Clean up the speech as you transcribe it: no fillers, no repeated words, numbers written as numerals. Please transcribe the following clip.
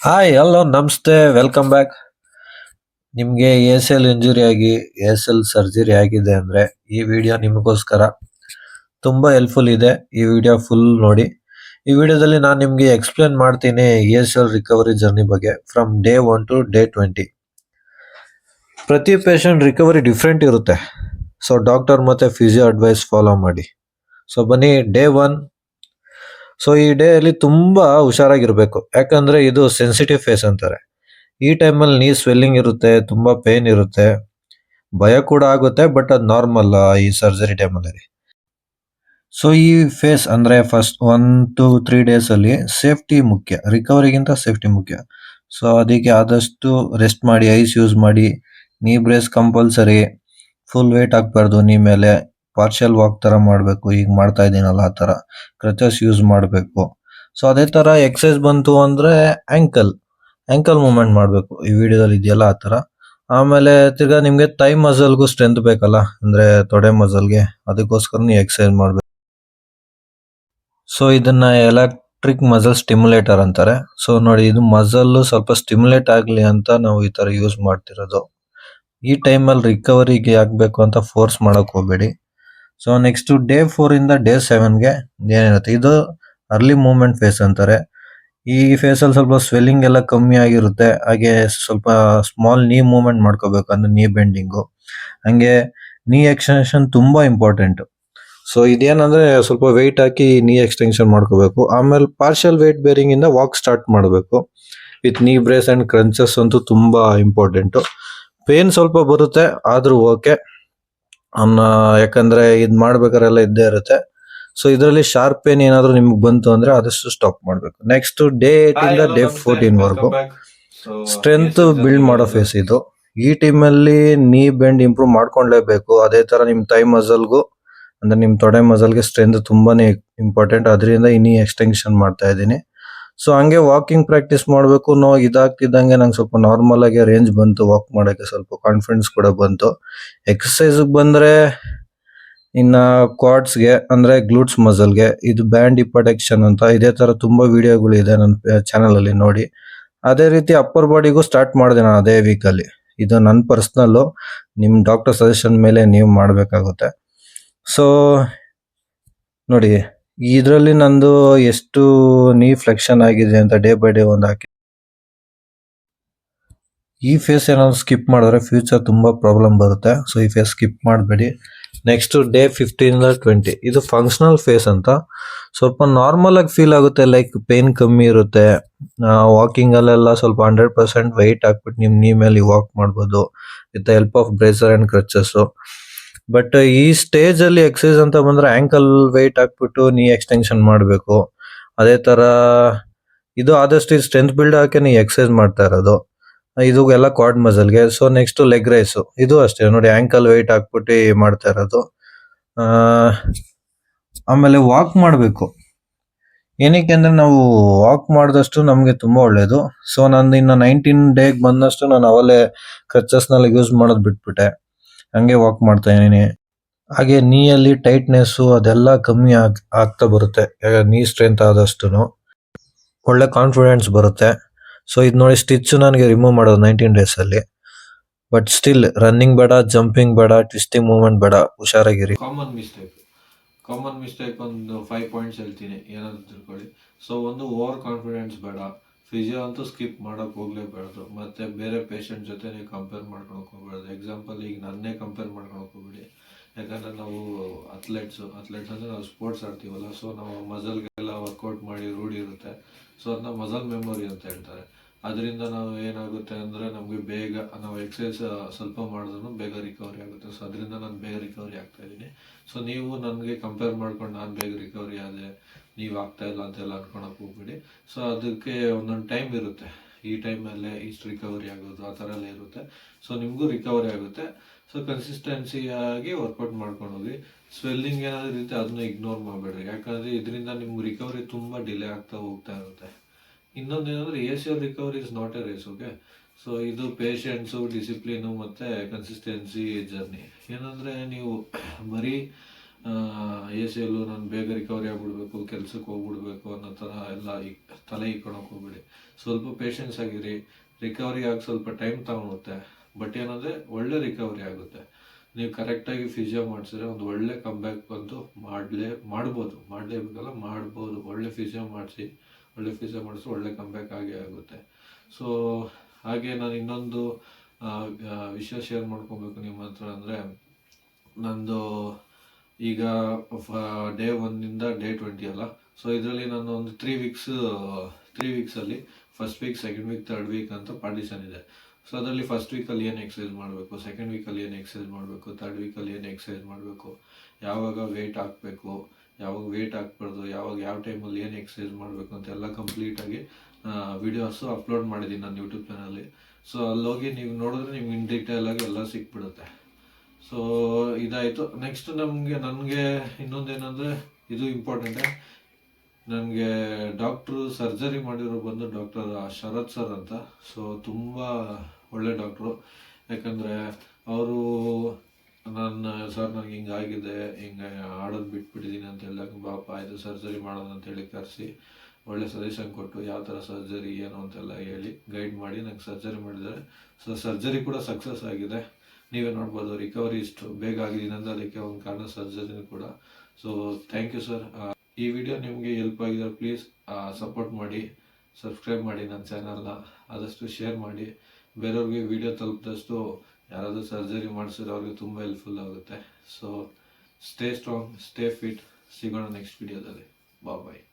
Hi hello ನಮಸ್ತೆ welcome back. ನಿಮಗೆ A C L injury ಆಗಿ ಎ ಎಸ್ ಎಲ್ ಸರ್ಜರಿ ಆಗಿದೆ ಅಂದರೆ ಈ ವಿಡಿಯೋ ನಿಮಗೋಸ್ಕರ ತುಂಬ ಹೆಲ್ಪ್ಫುಲ್ ಇದೆ. ಈ ವಿಡಿಯೋ ಫುಲ್ ನೋಡಿ. ಈ ವಿಡಿಯೋದಲ್ಲಿ ನಾನು ನಿಮಗೆ ಎಕ್ಸ್ಪ್ಲೇನ್ ಮಾಡ್ತೀನಿ E S L recovery journey ಬಗ್ಗೆ ಫ್ರಮ್ ಡೇ 1 ಟು ಡೇ 20. ಪ್ರತಿ ಪೇಷಂಟ್ ರಿಕವರಿ ಡಿಫ್ರೆಂಟ್ ಇರುತ್ತೆ. ಸೊ ಡಾಕ್ಟರ್ ಮತ್ತು ಫಿಸಿಯೋ ಅಡ್ವೈಸ್ ಫಾಲೋ ಮಾಡಿ. ಸೊ ಬನ್ನಿ ಡೇ 1. ಸೊ ಈ ಡೇ ಅಲ್ಲಿ ತುಂಬಾ ಹುಷಾರಾಗಿರ್ಬೇಕು, ಯಾಕಂದ್ರೆ ಇದು ಸೆನ್ಸಿಟಿವ್ ಫೇಸ್ ಅಂತಾರೆ. ಈ ಟೈಮಲ್ಲಿ ನೀ ಸ್ವೆಲ್ಲಿಂಗ್ ಇರುತ್ತೆ, ತುಂಬಾ ಪೇನ್ ಇರುತ್ತೆ, ಭಯ ಕೂಡ ಆಗುತ್ತೆ, ಬಟ್ ಅದು ನಾರ್ಮಲ್ ಈ ಸರ್ಜರಿ ಟೈಮಲ್ಲಿ. ಸೊ ಈ ಫೇಸ್ ಅಂದ್ರೆ ಫಸ್ಟ್ 1 to 3 days ಅಲ್ಲಿ ಸೇಫ್ಟಿ ಮುಖ್ಯ, ರಿಕವರಿಗಿಂತ ಸೇಫ್ಟಿ ಮುಖ್ಯ. ಸೊ ಅದಕ್ಕೆ ಆದಷ್ಟು ರೆಸ್ಟ್ ಮಾಡಿ, ಐಸ್ ಯೂಸ್ ಮಾಡಿ, ನೀ ಬ್ರೇಸ್ ಕಂಪಲ್ಸರಿ, ಫುಲ್ ವೇಟ್ ಹಾಕ್ಬಾರ್ದು ನೀ ಮೇಲೆ, ಪಾರ್ಷಿಯಲ್ ವಾಕ್ ತರ ಮಾಡಬೇಕು, ಈಗ ಮಾಡ್ತಾ ಇದ್ದೀನಲ್ಲ ಆ ತರ, ಕ್ರಚಸ್ ಯೂಸ್ ಮಾಡಬೇಕು. ಸೊ ಅದೇ ತರ ಎಕ್ಸಸೈಸ್ ಬಂತು ಅಂದ್ರೆ ಆಂಕಲ್ ಮೂವ್ಮೆಂಟ್ ಮಾಡಬೇಕು, ಈ ವಿಡಿಯೋದಲ್ಲಿ ಇದೆಯಲ್ಲ ಆ ತರ. ಆಮೇಲೆ ತಿರ್ಗಾ ನಿಮ್ಗೆ ಥೈ ಮಸಲ್ಗೂ ಸ್ಟ್ರೆಂತ್ ಬೇಕಲ್ಲ, ಅಂದ್ರೆ ತೊಡೆ ಮಸಲ್ಗೆ, ಅದಕ್ಕೋಸ್ಕರ ನೀವು ಎಕ್ಸಸೈಸ್ ಮಾಡಬೇಕು. ಸೊ ಇದನ್ನ ಎಲೆಕ್ಟ್ರಿಕ್ ಮಸಲ್ ಸ್ಟಿಮ್ಯುಲೇಟರ್ ಅಂತಾರೆ. ಸೊ ನೋಡಿ, ಇದು ಮಸಲ್ ಸ್ವಲ್ಪ ಸ್ಟಿಮ್ಯುಲೇಟ್ ಆಗ್ಲಿ ಅಂತ ನಾವು ಈ ತರ ಯೂಸ್ ಮಾಡ್ತಿರೋದು. ಈ ಟೈಮಲ್ಲಿ ರಿಕವರಿಗೆ ಆಗ್ಬೇಕು ಅಂತ ಫೋರ್ಸ್ ಮಾಡಕ್ ಹೋಗ್ಬೇಡಿ. ಸೊ ನೆಕ್ಸ್ಟ್ ಡೇ 4 ಇಂದ ಡೇ 7ಗೆ ಏನಿರುತ್ತೆ, ಇದು ಅರ್ಲಿ ಮೂವ್ಮೆಂಟ್ ಫೇಸ್ ಅಂತಾರೆ. ಈ ಫೇಸ್ ಅಲ್ಲಿ ಸ್ವಲ್ಪ ಸ್ವೆಲ್ಲಿಂಗ್ ಎಲ್ಲ ಕಮ್ಮಿ ಆಗಿರುತ್ತೆ, ಹಾಗೆ ಸ್ವಲ್ಪ ಸ್ಮಾಲ್ ನೀ ಮೂವ್ಮೆಂಟ್ ಮಾಡ್ಕೋಬೇಕು, ಅಂದ್ರೆ ನೀ ಬೆಂಡಿಂಗು, ಹಂಗೆ ನೀ ಎಕ್ಸ್ಟೆನ್ಷನ್ ತುಂಬಾ ಇಂಪಾರ್ಟೆಂಟ್. ಸೊ ಇದೇನಂದ್ರೆ ಸ್ವಲ್ಪ ವೆಯ್ಟ್ ಹಾಕಿ ನೀ ಎಕ್ಸ್ಟೆನ್ಷನ್ ಮಾಡ್ಕೋಬೇಕು. ಆಮೇಲೆ ಪಾರ್ಷಿಯಲ್ ವೆಯ್ಟ್ ಬೇರಿಂಗ್ ಇಂದ ವಾಕ್ ಸ್ಟಾರ್ಟ್ ಮಾಡಬೇಕು ವಿತ್ ನೀ ಬ್ರೇಸ್ ಅಂಡ್ ಕ್ರಂಚಸ್ ಅಂತೂ ತುಂಬಾ ಇಂಪಾರ್ಟೆಂಟ್. ಪೇನ್ ಸ್ವಲ್ಪ ಬರುತ್ತೆ ಆದ್ರೂ ಓಕೆ, ಯಾಕಂದ್ರೆ ಇದ್ ಮಾಡ್ಬೇಕಾರೆಲ್ಲ ಇದ್ದೇ ಇರುತ್ತೆ. ಸೊ ಇದರಲ್ಲಿ ಶಾರ್ಪ್ ಪೇನ್ ಏನಾದ್ರು ನಿಮ್ಗೆ ಬಂತು ಅಂದ್ರೆ ಆದಷ್ಟು ಸ್ಟಾಪ್ ಮಾಡ್ಬೇಕು. ನೆಕ್ಸ್ಟ್ ಡೇ 8 ಇಂದ ಡೇ 14 ವರೆಗೂ ಸ್ಟ್ರೆಂತ್ ಬಿಲ್ಡ್ ಮಾಡೋ ಫೇಸ್ ಇದು. ಈ ಟೈಮ್ ಅಲ್ಲಿ ನೀ ಬೆಂಡ್ ಇಂಪ್ರೂವ್ ಮಾಡ್ಕೊಂಡ್ಲೇಬೇಕು. ಅದೇ ತರ ನಿಮ್ ಥೈ ಮಸಲ್ಗೂ, ಅಂದ್ರೆ ನಿಮ್ ತೊಡೆ ಮಸಲ್ಗೆ ಸ್ಟ್ರೆಂತ್ ತುಂಬಾನೇ ಇಂಪಾರ್ಟೆಂಟ್. ಅದರಿಂದ ಇನ್ನೀ ಎಕ್ಸ್ಟೆನ್ಷನ್ ಮಾಡ್ತಾ ಇದ್ದೀನಿ. ಸೊ ಹಂಗೆ ವಾಕಿಂಗ್ ಪ್ರಾಕ್ಟೀಸ್ ಮಾಡಬೇಕು. ನೋವು ಇದಾಗ್ತಿದ್ದಂಗೆ ನಂಗೆ ಸ್ವಲ್ಪ ನಾರ್ಮಲ್ ಆಗಿ ರೇಂಜ್ ಬಂತು, ವಾಕ್ ಮಾಡಕ್ಕೆ ಸ್ವಲ್ಪ ಕಾನ್ಫಿಡೆನ್ಸ್ ಕೂಡ ಬಂತು. ಎಕ್ಸಸೈಸ್ ಬಂದ್ರೆ ಇನ್ನ ಕ್ವಾಡ್ಸ್ಗೆ, ಅಂದ್ರೆ ಗ್ಲೂಟ್ಸ್ ಮಸಲ್ಗೆ, ಇದು ಬ್ಯಾಂಡ್ ಪ್ರೊಟೆಕ್ಷನ್ ಅಂತ, ಇದೇ ತರ ತುಂಬಾ ವಿಡಿಯೋಗಳು ಇದೆ ನನ್ನ ಚಾನಲ್ ಅಲ್ಲಿ ನೋಡಿ. ಅದೇ ರೀತಿ ಅಪ್ಪರ್ ಬಾಡಿಗೂ ಸ್ಟಾರ್ಟ್ ಮಾಡಿದೆ ನಾನು ಅದೇ ವೀಕ್ ಅಲ್ಲಿ. ಇದು ನನ್ನ ಪರ್ಸನಲ್, ನಿಮ್ ಡಾಕ್ಟರ್ ಸಜೆಷನ್ ಮೇಲೆ ನೀವು ಮಾಡ್ಬೇಕಾಗುತ್ತೆ. ಸೊ ನೋಡಿ, ಇದರಲ್ಲಿ ನಂದು ಎಷ್ಟು ನೀ ಫ್ಲೆಕ್ಷನ್ ಆಗಿದೆ ಅಂತ ಡೇ ಬೈ ಡೇ ಒಂದು ಹಾಕಿ. ಈ ಫೇಸ್ ಏನಾದ್ರು ಸ್ಕಿಪ್ ಮಾಡಿದ್ರೆ ಫ್ಯೂಚರ್ ತುಂಬಾ ಪ್ರಾಬ್ಲಮ್ ಬರುತ್ತೆ. ಸೊ ಈ ಫೇಸ್ ಸ್ಕಿಪ್ ಮಾಡಬೇಡಿ. ನೆಕ್ಸ್ಟ್ ಡೇ 15 ಇಂದ 20, ಇದು ಫಂಕ್ಷನಲ್ ಫೇಸ್ ಅಂತ. ಸ್ವಲ್ಪ ನಾರ್ಮಲ್ ಆಗಿ ಫೀಲ್ ಆಗುತ್ತೆ, ಲೈಕ್ ಪೇನ್ ಕಮ್ಮಿ ಇರುತ್ತೆ. ವಾಕಿಂಗ್ ಅಲ್ಲೆಲ್ಲ ಸ್ವಲ್ಪ 100% ವೆಯ್ಟ್ ಹಾಕ್ಬಿಟ್ಟು ನಿಮ್ ನೀ ಮೇಲೆ ವಾಕ್ ಮಾಡ್ಬೋದು with help of brace and crutches. But ಈ ಸ್ಟೇಜ್ ಅಲ್ಲಿ ಎಕ್ಸಸೈಸ್ ಅಂತ ಬಂದ್ರೆ ಆಂಕಲ್ ವೆಯ್ಟ್ ಹಾಕ್ಬಿಟ್ಟು ನೀ ಎಕ್ಸ್ಟೆನ್ಷನ್ ಮಾಡಬೇಕು. ಅದೇ ತರ ಇದು ಆದಷ್ಟು ಸ್ಟ್ರೆಂತ್ ಬಿಲ್ಡ್ ಹಾಕಿ ನೀ ಎಕ್ಸಸೈಸ್ ಮಾಡ್ತಾ ಇರೋದು, ಇದು ಎಲ್ಲ ಕ್ವಾಡ್ ಮಸಲ್ಗೆ. ಸೊ ನೆಕ್ಸ್ಟ್ ಲೆಗ್ ರೈಸ್, ಇದು ಅಷ್ಟೇ ನೋಡಿ, ಆಂಕಲ್ ವೆಯ್ಟ್ ಹಾಕ್ಬಿಟ್ಟು ಮಾಡ್ತಾ ಇರೋದು. ಆಮೇಲೆ ವಾಕ್ ಮಾಡಬೇಕು. ಏನಕ್ಕೆ ಅಂದ್ರೆ ನಾವು ವಾಕ್ ಮಾಡಿದಷ್ಟು ನಮಗೆ ತುಂಬಾ ಒಳ್ಳೇದು. ಸೊ ನಾನು ಇನ್ನು 19 ಡೇಗೆ ಬಂದಷ್ಟು ನಾನು ಅವಲೇ ಕ್ರಚಸ್ನೆಲ್ಲ ಯೂಸ್ ಮಾಡೋದು ಬಿಟ್ಬಿಟ್ಟೆ, ಹಂಗೆ ವಾಕ್ ಮಾಡ್ತಾ ಇದೀನಿ. ಹಾಗೆ ನೀಯಲ್ಲಿ ಟೈಟ್ನೆಸ್ ಅದೆಲ್ಲ ಕಮ್ಮಿ ಆಗ್ತಾ ಬರುತ್ತೆ, ನೀ ಸ್ಟ್ರೆಂತ್ ಆದಷ್ಟು ಒಳ್ಳೆ ಕಾನ್ಫಿಡೆನ್ಸ್ ಬರುತ್ತೆ. ಸೊ ಇದು ನೋಡಿ, ಸ್ಟಿಚ್ ನನಗೆ ರಿಮೂವ್ ಮಾಡೋದು 19 ಡೇಸ್ ಅಲ್ಲಿ. ಬಟ್ ಸ್ಟಿಲ್ ರನ್ನಿಂಗ್ ಬೇಡ, ಜಂಪಿಂಗ್ ಬೇಡ, ಟ್ವಿಸ್ಟಿಂಗ್ ಮೂವ್ಮೆಂಟ್ ಬೇಡ, ಹುಷಾರಾಗಿರಿ. ಕಾಮನ್ ಮಿಸ್ಟೇಕ್ ಒಂದು 5 ಪಾಯಿಂಟ್ಸ್ ಹೇಳ್ತೀನಿ, ಏನಾದ್ರು ತಿಳ್ಕೊಳ್ಳಿ. ಸೊ ಒಂದು, ಓವರ್ ಕಾನ್ಫಿಡೆನ್ಸ್ ಬೇಡ, ಫಿಸಿಯೋ ಅಂತೂ ಸ್ಕಿಪ್ ಮಾಡೋಕೆ ಹೋಗ್ಲೇಬಾರ್ದು, ಮತ್ತೆ ಬೇರೆ ಪೇಷಂಟ್ ಜೊತೆ ನೀವು ಕಂಪೇರ್ ಮಾಡ್ಕೊಳಕ್ ಹೋಗ್ಬಾರ್ದು. ಎಕ್ಸಾಂಪಲ್ ಈಗ ನನ್ನೇ ಕಂಪೇರ್ ಮಾಡ್ಕೊಳಕ್ ಹೋಗ್ಬಿಡಿ, ಯಾಕಂದ್ರೆ ನಾವು ಅಥ್ಲೆಟ್ಸ್ ಅಂದರೆ ನಾವು ಸ್ಪೋರ್ಟ್ಸ್ ಆಡ್ತೀವಲ್ಲ. ಸೊ ನಾವು ಮಸಲ್ಗೆಲ್ಲ ವರ್ಕೌಟ್ ಮಾಡಿ ರೂಢಿ ಇರುತ್ತೆ. ಸೊ ಅದನ್ನ ಮಸಲ್ ಮೆಮೊರಿ ಅಂತ ಹೇಳ್ತಾರೆ. ಅದರಿಂದ ನಾವು ಏನಾಗುತ್ತೆ ಅಂದರೆ ನಮಗೆ ಬೇಗ ನಾವು ಎಕ್ಸಸೈಸ್ ಸ್ವಲ್ಪ ಮಾಡಿದ್ರೂ ಬೇಗ ರಿಕವರಿ ಆಗುತ್ತೆ. ಸೊ ಅದರಿಂದ ನಾನು ಬೇಗ ರಿಕವರಿ ಆಗ್ತಾ ಇದ್ದೀನಿ. ಸೊ ನೀವು ನನಗೆ ಕಂಪೇರ್ ಮಾಡ್ಕೊಂಡು ನಾನು ಬೇಗ ರಿಕವರಿ ಆದೆ, ನೀವು ಆಗ್ತಾ ಇಲ್ಲ ಅಂತೆಲ್ಲ ಅನ್ಕೊಳಕ್ಕೆ ಹೋಗ್ಬಿಡಿ. ಸೊ ಅದಕ್ಕೆ ಒಂದೊಂದು ಟೈಮ್ ಇರುತ್ತೆ, ಈ ಟೈಮಲ್ಲೇ ಇಷ್ಟು ರಿಕವರಿ ಆಗೋದು ಆ ಥರ ಎಲ್ಲ ಇರುತ್ತೆ. ಸೊ ನಿಮಗೂ ರಿಕವರಿ ಆಗುತ್ತೆ. ಸೊ ಕನ್ಸಿಸ್ಟೆನ್ಸಿಯಾಗಿ ವರ್ಕೌಟ್ ಮಾಡ್ಕೊಂಡು ಹೋಗಿ. ಸ್ವೆಲ್ಲಿಂಗ್ ಏನಾದರೂ ಇರುತ್ತೆ ಅದನ್ನ ಇಗ್ನೋರ್ ಮಾಡಬೇಡ್ರಿ, ಯಾಕಂದರೆ ಇದರಿಂದ ನಿಮ್ಮ ರಿಕವರಿ ತುಂಬ ಡಿಲೇ ಆಗ್ತಾ ಹೋಗ್ತಾ ಇರುತ್ತೆ. ಇನ್ನೊಂದೇನಂದರೆ A C L recovery is not a race, okay. So ಇದು ಪೇಷನ್ಸು, ಡಿಸಿಪ್ಲಿನು ಮತ್ತು ಕನ್ಸಿಸ್ಟೆನ್ಸಿ ಜರ್ನಿ. ಏನಂದರೆ ನೀವು ಬರೀ ಎ ಸಿ ಎಲ್ಲು ನಾನು ಬೇಗ ರಿಕವರಿ ಆಗಿಬಿಡ್ಬೇಕು, ಕೆಲ್ಸಕ್ಕೆ ಹೋಗ್ಬಿಡ್ಬೇಕು ಅನ್ನೋ ಥರ ಎಲ್ಲ ತಲೆ ಇಕ್ಕೊಳಕ್ಕೆ ಹೋಗ್ಬೇಡಿ. ಸ್ವಲ್ಪ ಪೇಷನ್ಸ್ ಆಗಿರಿ. ರಿಕವರಿ ಆಗಿ ಸ್ವಲ್ಪ ಟೈಮ್ ತಗೊಳುತ್ತೆ, ಬಟ್ ಏನಂದರೆ ಒಳ್ಳೆ ರಿಕವರಿ ಆಗುತ್ತೆ. ನೀವು ಕರೆಕ್ಟಾಗಿ ಫಿಸಿಯೋ ಮಾಡಿಸಿದ್ರೆ ಒಂದು ಒಳ್ಳೆ ಕಮ್ಬ್ಯಾಕ್ ಬಂದು ಮಾಡ್ಬೋದು. ಒಳ್ಳೆ ಫಿಸಿಯೋ ಮಾಡಿಸಿ ಒಳ್ಳೆ ಕಮ್ಬ್ಯಾಕ್ ಆಗೇ ಆಗುತ್ತೆ. ಸೊ ಹಾಗೆ ನಾನು ಇನ್ನೊಂದು ವಿಷಯ ಶೇರ್ ಮಾಡ್ಕೊಬೇಕು ನಿಮ್ಮ ಹತ್ರ. ಅಂದರೆ ನಂದು ಈಗ ಡೇ 1 ಡೇ 20 ಅಲ್ಲ. ಸೊ ಇದರಲ್ಲಿ ನಾನು ಒಂದು 3 ವೀಕ್ಸಲ್ಲಿ first week, second week, third week ಅಂತ ಪಾರ್ಟಿಷನ್ ಇದೆ. ಸೊ ಅದರಲ್ಲಿ ಫಸ್ಟ್ ವೀಕಲ್ಲಿ ಏನು ಎಕ್ಸಸೈಸ್ ಮಾಡಬೇಕು, ಸೆಕೆಂಡ್ ವೀಕಲ್ಲಿ ಏನು ಎಕ್ಸಸೈಸ್ ಮಾಡಬೇಕು, ಥರ್ಡ್ ವೀಕಲ್ಲಿ ಏನು ಎಕ್ಸಸೈಸ್ ಮಾಡಬೇಕು, ಯಾವಾಗ ವೆಯ್ಟ್ ಹಾಕಬೇಕು, ಯಾವಾಗ ವೆಯ್ಟ್ ಹಾಕ್ಬಾರ್ದು, ಯಾವ ಟೈಮಲ್ಲಿ ಏನು ಎಕ್ಸಸೈಸ್ ಮಾಡಬೇಕು ಅಂತೆಲ್ಲ ಕಂಪ್ಲೀಟಾಗಿ ವಿಡಿಯೋಸು ಅಪ್ಲೋಡ್ ಮಾಡಿದ್ದೀನಿ ನನ್ನ ಯೂಟ್ಯೂಬ್ ಚಾನಲ್ಲಿ. ಸೊ ಅಲ್ಲೋಗಿ ನೀವು ನೋಡಿದ್ರೆ ನಿಮ್ಗೆ ಇನ್ ಡೀಟೇಲಾಗಿ ಎಲ್ಲ ಸಿಕ್ಬಿಡುತ್ತೆ. ಸೊ ಇದಾಯಿತು. ನೆಕ್ಸ್ಟ್ ನನಗೆ ಇನ್ನೊಂದೇನೆಂದರೆ, ಇದು ಇಂಪಾರ್ಟೆಂಟೇ, ನನಗೆ ಡಾಕ್ಟ್ರು ಸರ್ಜರಿ ಮಾಡಿರೋ ಬಂದು ಡಾಕ್ಟರ್ ಶರತ್ ಸರ್ ಅಂತ. ಸೊ ತುಂಬ ಒಳ್ಳೆ ಡಾಕ್ಟ್ರು. ಯಾಕಂದರೆ ಅವರು ಸರ್ ನನಗೆ ಹಿಂಗಾಗಿದೆ, ಹಿಂಗೆ ಆಡೋದು ಬಿಟ್ಬಿಟ್ಟಿದ್ದೀನಿ ಅಂತ ಹೇಳಿದಾಗ, ಬಾಪ ಇದು ಸರ್ಜರಿ ಮಾಡೋದು ಅಂತೇಳಿ ಕರೆಸಿ ಒಳ್ಳೆ ಸಜೆಷನ್ ಕೊಟ್ಟು ಯಾವ ಥರ ಸರ್ಜರಿ ಏನು ಅಂತೆಲ್ಲ ಹೇಳಿ ಗೈಡ್ ಮಾಡಿ ನಂಗೆ ಸರ್ಜರಿ ಮಾಡಿದ್ದಾರೆ. ಸೊ ಸರ್ಜರಿ ಕೂಡ ಸಕ್ಸಸ್ ಆಗಿದೆ. ನೀವೇ ನೋಡ್ಬೋದು ರಿಕವರಿ ಇಷ್ಟು ಬೇಗ ಆಗಿದ್ದೀನಿ ಅಂದರೆ ಅದಕ್ಕೆ ಒಂದು ಕಾರಣ ಸರ್ಜರಿನೂ ಕೂಡ. So thank you sir. ಈ ವಿಡಿಯೋ ನಿಮಗೆ ಹೆಲ್ಪ್ ಆಗಿದ್ರೆ ಪ್ಲೀಸ್ ಸಪೋರ್ಟ್ ಮಾಡಿ, ಸಬ್ಸ್ಕ್ರೈಬ್ ಮಾಡಿ ನನ್ನ ಚಾನಲ್ನ, ಆದಷ್ಟು ಶೇರ್ ಮಾಡಿ. ಬೇರೆಯವ್ರಿಗೆ ವಿಡಿಯೋ ತಲುಪಿದಷ್ಟು ಯಾರಾದರೂ ಸರ್ಜರಿ ಮಾಡಿಸಿದ್ರೆ ಅವ್ರಿಗೆ ತುಂಬ ಹೆಲ್ಪ್ಫುಲ್ ಆಗುತ್ತೆ. So stay strong, stay fit. ಸಿಗೋಣ ನೆಕ್ಸ್ಟ್ ವಿಡಿಯೋದಲ್ಲಿ. ಬಾಯ್.